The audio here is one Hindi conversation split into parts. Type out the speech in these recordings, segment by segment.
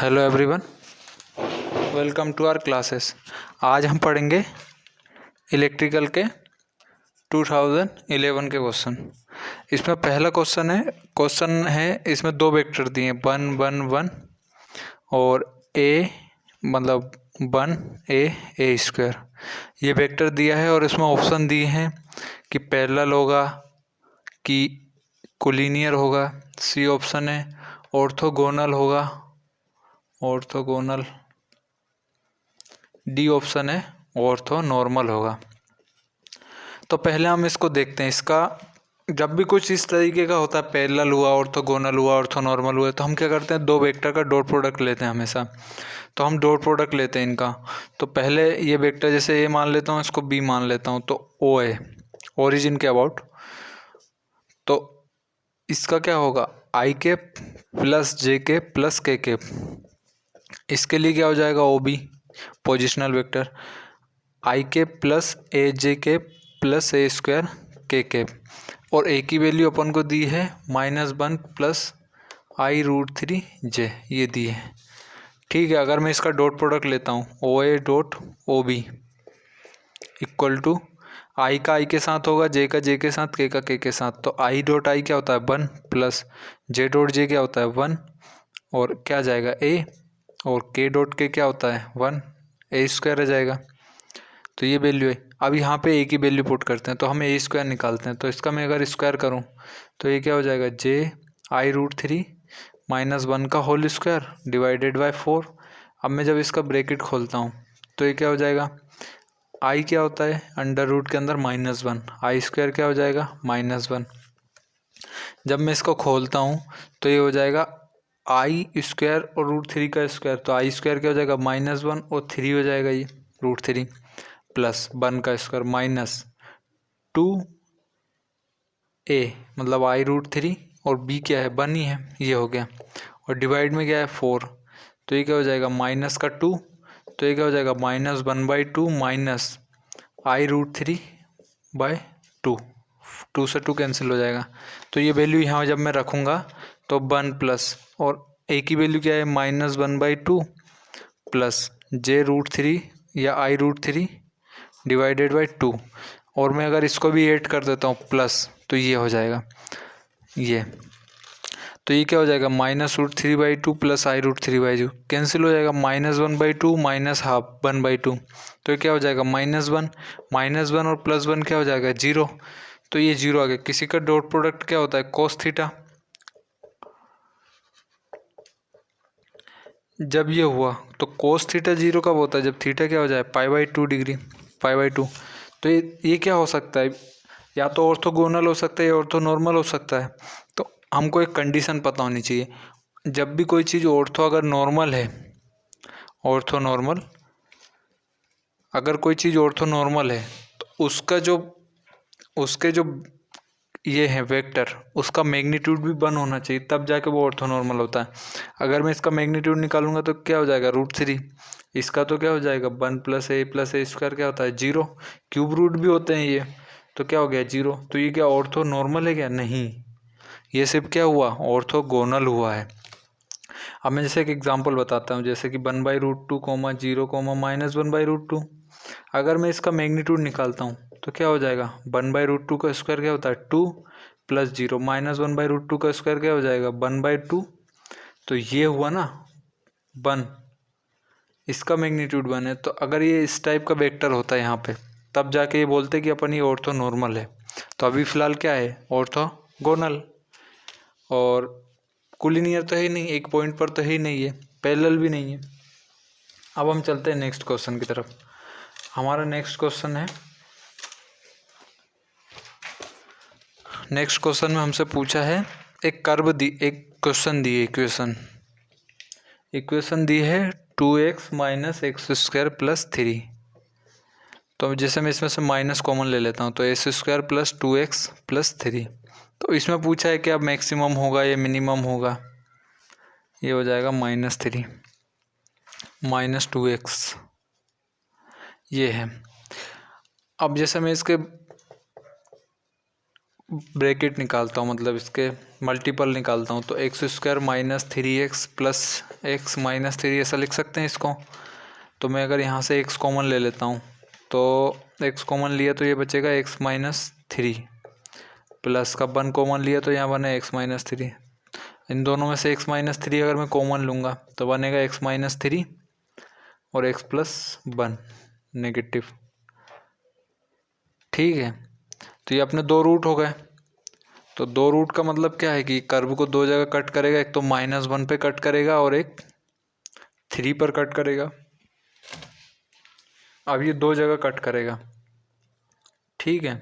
Hello everyone, welcome to our classes. आज हम पढ़ेंगे इलेक्ट्रिकल के 2011 के क्वेश्चन। इसमें पहला क्वेश्चन है इसमें दो वेक्टर दिए हैं, 1 1 1 और ए मतलब 1 ए स्क्वायर, ये वेक्टर दिया है। और इसमें ऑप्शन दिए हैं कि पैरेलल होगा कि कोलिनियर होगा। सी ऑप्शन है ऑर्थोगोनल होगा, ऑर्थोगोनल। डी ऑप्शन है ऑर्थो नॉर्मल होगा। तो पहले हम इसको देखते हैं। इसका जब भी कुछ इस तरीके का होता है, पैरेलल हुआ, ऑर्थोगोनल हुआ, ऑर्थो नॉर्मल हुआ, तो हम क्या करते हैं, दो वेक्टर का डॉट प्रोडक्ट लेते हैं हमेशा। तो हम डॉट प्रोडक्ट लेते हैं इनका। तो पहले ये वेक्टर जैसे ए मान लेता हूँ, इसको बी मान लेता हूँ, तो ओ है ओरिजिन के अबाउट। तो इसका क्या होगा, आई कैप प्लस जे कैप प्लस के कैप। इसके लिए क्या हो जाएगा, ओ बी पोजिशनल वेक्टर, आई कैप प्लस ए जे कैप प्लस ए स्क्वायर के कैप। और ए की वैल्यू अपन को दी है -1 प्लस I√3 जे, ये दी है। ठीक है, अगर मैं इसका डॉट प्रोडक्ट लेता हूँ, O A dot O B equal to I का आई के साथ होगा, जे का जे के साथ, के का के साथ। तो आई डॉट आई क्या होता है 1 प्लस जे डॉट जे क्या होता है 1, और क्या जाएगा ए, और के डॉट के क्या होता है 1, ए स्क्वायर आ जाएगा। तो ये वैल्यू है। अब यहाँ पे ए की वैल्यू पुट करते हैं, तो हम ए स्क्वायर निकालते हैं। तो इसका मैं अगर स्क्वायर करूँ तो ये क्या हो जाएगा, j I√3 - 1 का होल स्क्वायर डिवाइडेड बाय 4। अब मैं जब इसका ब्रैकेट खोलता हूँ तो ये क्या हो जाएगा, आई क्या होता है अंडर रूट के अंदर -1, आई स्क्वायर क्या हो जाएगा -1। जब मैं इसको खोलता हूँ तो ये हो जाएगा आई स्क्वायर और √3 का स्क्वायर। तो आई स्क्वायर क्या हो जाएगा -1 और 3 हो जाएगा, ये √3 प्लस 1 का स्क्वायर -2 ए मतलब I√3 और बी क्या है 1 ही है, ये हो गया। और डिवाइड में क्या है 4, तो ये क्या हो जाएगा -2, तो ये क्या हो जाएगा -1/2 माइनस I√3/2, 2 से 2 कैंसिल हो जाएगा। तो ये वैल्यू यहाँ जब मैं रखूँगा तो 1 प्लस, और ए की वैल्यू क्या है -1/2 प्लस j√3 या I√3 डिवाइडेड बाई 2। और मैं अगर इसको भी ऐड कर देता हूँ प्लस, तो ये हो जाएगा ये। तो ये क्या हो जाएगा -√3/2 प्लस I√3/2 कैंसिल हो जाएगा, -1/2 माइनस हाफ 1/2। तो ये क्या हो जाएगा -1 और +1 क्या हो जाएगा 0। तो ये 0 आ गया। किसी का डॉट प्रोडक्ट क्या होता है cos थीटा। जब ये हुआ तो cos थीटा 0 कब होता है, जब थीटा क्या हो जाए π/2 डिग्री, π/2। तो ये क्या हो सकता है, या तो ऑर्थोगोनल हो सकता है या ऑर्थो नॉर्मल हो सकता है। तो हमको एक कंडीशन पता होनी चाहिए, जब भी कोई चीज़ ऑर्थो अगर नॉर्मल है, ऑर्थो नॉर्मल, अगर कोई चीज़ ऑर्थो नॉर्मल है तो उसके जो ये है वेक्टर, उसका मैग्नीट्यूड भी 1 होना चाहिए, तब जाके वो ऑर्थो नॉर्मल होता है। अगर मैं इसका मैग्नीट्यूड निकालूंगा तो क्या हो जाएगा √3, इसका तो क्या हो जाएगा 1 + a स्क्वायर क्या होता है 0, क्यूब रूट भी होते हैं ये, तो क्या हो गया 0। तो ये क्या ऑर्थो नॉर्मल है क्या, नहीं, ये सिर्फ क्या हुआ ऑर्थोगोनल हुआ है। अब मैं जैसे एक एग्जांपल बताता हूँ, जैसे कि 1/√2, 0, -1/√2। अगर मैं इसका मैग्नीट्यूड निकालता हूँ तो क्या हो जाएगा 1/√2 का स्क्वायर क्या होता है 2 प्लस 0 -1/√2 का स्क्वायर क्या हो जाएगा 1/2। तो ये हुआ ना 1, इसका मैग्नीट्यूड 1 है। तो अगर ये इस टाइप का वेक्टर होता है यहाँ पे, तब जाके ये बोलते कि अपन ये ऑर्थो नॉर्मल है। तो अभी फ़िलहाल क्या है ऑर्थोगोनल, और कोलिनियर तो है ही नहीं, एक पॉइंट पर तो है ही नहीं है, पैरेलल भी नहीं है। अब हम चलते हैं नेक्स्ट क्वेश्चन की तरफ। हमारा नेक्स्ट क्वेश्चन है, नेक्स्ट क्वेश्चन में हमसे पूछा है एक कर्व दी, एक क्वेश्चन दी, इक्वेशन दी है 2x - x² + 3। तो जैसे मैं इसमें से माइनस कॉमन ले लेता हूँ, तो x² + 2x + 3। तो इसमें पूछा है कि अब मैक्सिमम होगा या मिनिमम होगा, ये हो जाएगा -3 - 2x, ये है। अब जैसे मैं इसके ब्रैकेट निकालता हूँ, मतलब इसके मल्टीपल निकालता हूँ, तो x square minus 3x plus x minus 3 ऐसा लिख सकते हैं इसको। तो मैं अगर यहाँ से x कॉमन ले लेता हूँ तो x कॉमन लिया तो ये बचेगा x माइनस 3 प्लस का 1 कॉमन लिया तो यहाँ बने x माइनस 3। इन दोनों में से x माइनस 3 अगर मैं कॉमन लूँगा तो बनेगा x माइनस 3 और x प्लस 1 नेगेटिव। ठीक है, तो ये अपने दो रूट हो गए। तो दो रूट का मतलब क्या है कि कर्व को दो जगह कट करेगा, एक तो -1 पे कट करेगा और एक 3 पर कट करेगा। अब ये दो जगह कट करेगा। ठीक है,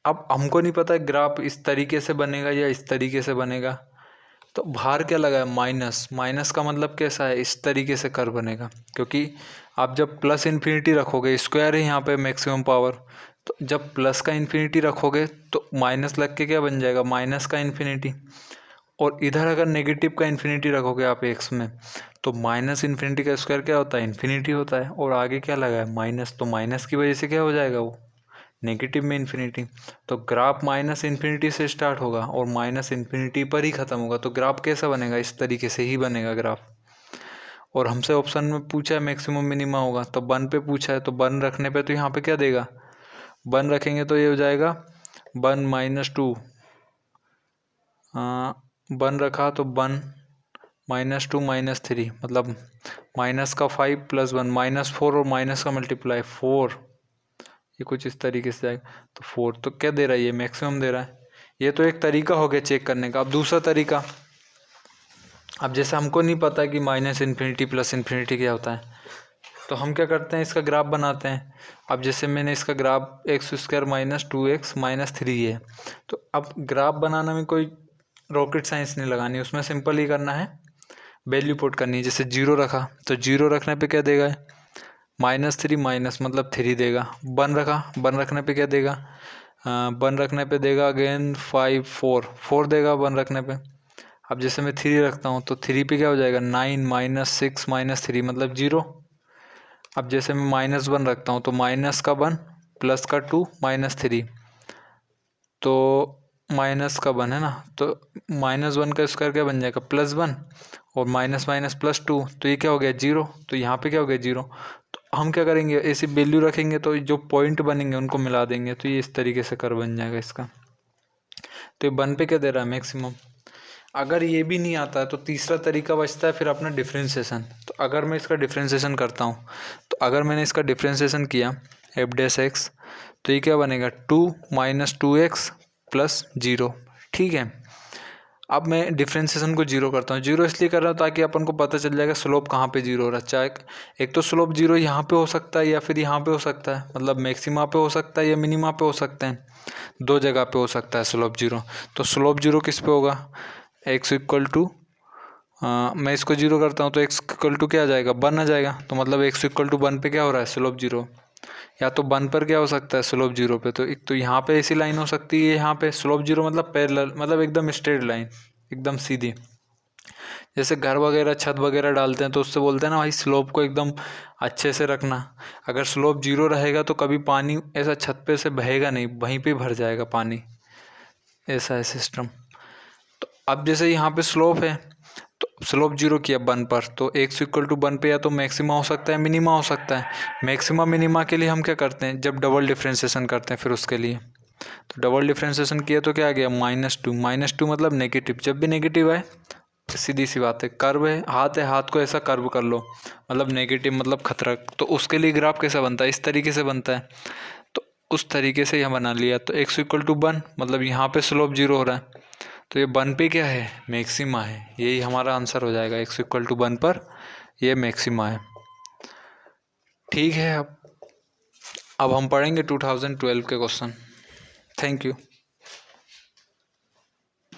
अब हमको नहीं पता ग्राफ इस तरीके से बनेगा या इस तरीके से बनेगा। तो बाहर क्या लगा है माइनस, माइनस का मतलब कैसा है, इस तरीके से कर्व बनेगा। क्योंकि आप जब प्लस इन्फिनिटी रखोगे, स्क्वायर है यहाँ पे मैक्सिमम पावर, तो जब प्लस का इन्फिनिटी रखोगे तो माइनस लग के क्या बन जाएगा, माइनस का इन्फिनिटी। और इधर अगर नेगेटिव का इन्फिनिटी रखोगे आप एक्स में, तो माइनस इन्फिनिटी का स्क्वायर क्या होता है, इन्फिनिटी होता है। और आगे क्या लगा है माइनस, तो माइनस की वजह से क्या हो जाएगा वो नेगेटिव में इन्फिनिटी। तो ग्राफ माइनस इन्फिनिटी से स्टार्ट होगा और माइनस इन्फिनिटी पर ही ख़त्म होगा। तो ग्राफ कैसा बनेगा, इस तरीके से ही बनेगा ग्राफ। और हमसे ऑप्शन में पूछा है मैक्सिमम मिनिमा होगा, तो 1 पे पूछा है, तो 1 रखने पे तो यहाँ पे क्या देगा, 1 रखेंगे तो ये हो जाएगा 1 माइनस 2, 1 रखा तो 1 -2 -3 मतलब माइनस का 5 प्लस 1 -4 और माइनस का मल्टीप्लाई 4, ये कुछ इस तरीके से जाएगा। तो 4 तो क्या दे रहा है, ये मैक्सिमम दे रहा है। ये तो एक तरीका हो गया चेक करने का। अब दूसरा तरीका, अब जैसे हमको नहीं पता कि माइनस इन्फिनिटी प्लस इन्फिनिटी क्या होता है, तो हम क्या करते हैं, इसका ग्राफ बनाते हैं। अब जैसे मैंने इसका graph x square minus 2x minus 3 है, तो अब ग्राफ बनाने में कोई रॉकेट साइंस नहीं लगानी, उसमें सिंपल ही करना है, वैल्यू पुट करनी है। जैसे 0 रखा तो 0 रखने पे क्या देगा, -3 माइनस मतलब 3 देगा। 1 रखा, 1 रखने पे क्या देगा, 1 रखने पे देगा अगेन 5 4 देगा 1 रखने पे। अब जैसे मैं 3 रखता हूँ तो 3 पे क्या हो जाएगा 9 -6 -3 मतलब 0। अब जैसे मैं -1 रखता हूँ तो माइनस का 1 प्लस का 2 -3, तो माइनस का 1 है ना, तो -1 का स्क्वायर क्या बन जाएगा +1 और माइनस माइनस +2, तो ये क्या हो गया 0। तो यहाँ पे क्या हो गया 0। तो हम क्या करेंगे, ऐसी वैल्यू रखेंगे तो जो पॉइंट बनेंगे उनको मिला देंगे, तो ये इस तरीके से कर्व बन जाएगा इसका। तो ये 1 पे क्या दे रहा है मैक्सिमम। अगर ये भी नहीं आता है तो तीसरा तरीका बचता है फिर अपना डिफ्रेंशिएशन। तो अगर मैं इसका डिफ्रेंशिएशन करता हूँ, तो अगर मैंने इसका डिफ्रेंशिएशन किया f'(x), तो ये क्या बनेगा 2 - 2x + 0। ठीक है, अब मैं डिफ्रेंशिएशन को 0 करता हूँ। 0 इसलिए कर रहा हूँ ताकि अपन को पता चल जाएगा स्लोप कहाँ पे 0 हो रहा है। चाहे एक तो स्लोप 0 यहाँ पे हो सकता है या फिर यहाँ पे हो सकता है, मतलब मैक्सिमा पे हो सकता है या मिनिमा पे हो सकते हैं, दो जगह पे हो सकता है स्लोप 0। तो स्लोप 0 किस पे होगा, x इक्वल टू, मैं इसको 0 करता हूँ तो x इक्वल टू क्या आ जाएगा 1 आ जाएगा। तो मतलब x इक्वल टू 1 पे क्या हो रहा है स्लोप 0, या तो 1 पर क्या हो सकता है स्लोप 0 पे। तो एक तो यहाँ पे ऐसी लाइन हो सकती है, यहाँ पे स्लोप 0 मतलब पैरेलल, मतलब एकदम स्ट्रेट लाइन, एकदम सीधी। जैसे घर वगैरह छत वगैरह डालते हैं तो उससे बोलते हैं ना भाई स्लोप को एकदम अच्छे से रखना। अगर स्लोप 0 रहेगा तो कभी पानी ऐसा छत पे से बहेगा नहीं, वहीं पे भर जाएगा पानी, ऐसा है सिस्टम। तो अब जैसे यहाँ पे स्लोप है, तो स्लोप 0 किया 1 पर, तो x इक्वल टू 1 पे या तो मैक्सिमा हो सकता है मिनिमा हो सकता है। मैक्सिमा मिनिमा के लिए हम क्या करते हैं, जब डबल डिफ्रेंशिएशन करते हैं फिर उसके लिए, तो डबल डिफ्रेंशिएशन किया तो क्या आ गया -2 मतलब नेगेटिव। जब भी नेगेटिव आए सीधी सी बात है, कर्व है, हाथ को ऐसा कर्व कर लो, मतलब नेगेटिव मतलब खतरा। तो उसके लिए ग्राफ कैसा बनता है, इस तरीके से बनता है। तो उस तरीके से यहाँ बना लिया, तो x इक्वल टू 1 मतलब यहाँ पे स्लोप 0 हो रहा है, तो ये 1 पे क्या है मैक्सिमा है, यही हमारा आंसर हो जाएगा। x इक्वल टू 1 पर ये मैक्सिमा है। ठीक है, अब हम पढ़ेंगे 2012 के क्वेश्चन। Thank you.